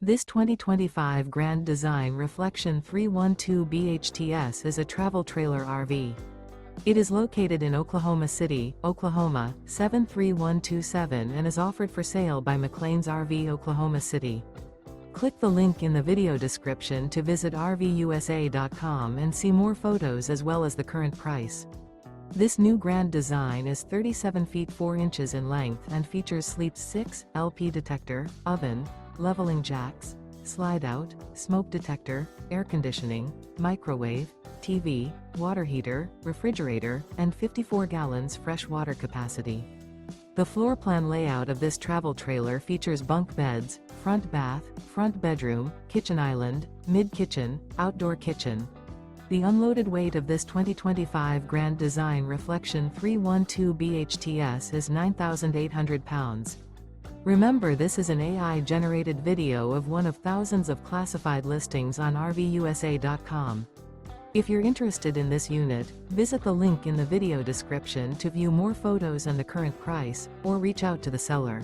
This 2025 Grand Design Reflection 312 BHTS is a travel trailer RV. It is located in Oklahoma City, Oklahoma, 73127 and is offered for sale by McClain's RV Oklahoma City. Click the link in the video description to visit RVUSA.com and see more photos as well as the current price. This new Grand Design is 37 feet 4 inches in length and features Sleep's 6 LP detector, oven, leveling jacks, slide-out, smoke detector, air conditioning, microwave, TV, water heater, refrigerator, and 54 gallons fresh water capacity. The floor plan layout of this travel trailer features bunk beds, front bath, front bedroom, kitchen island, mid-kitchen, outdoor kitchen. The unloaded weight of this 2025 Grand Design Reflection 312 BHTS is 9,800 pounds. Remember, this is an AI-generated video of one of thousands of classified listings on RVUSA.com. If you're interested in this unit, visit the link in the video description to view more photos and the current price, or reach out to the seller.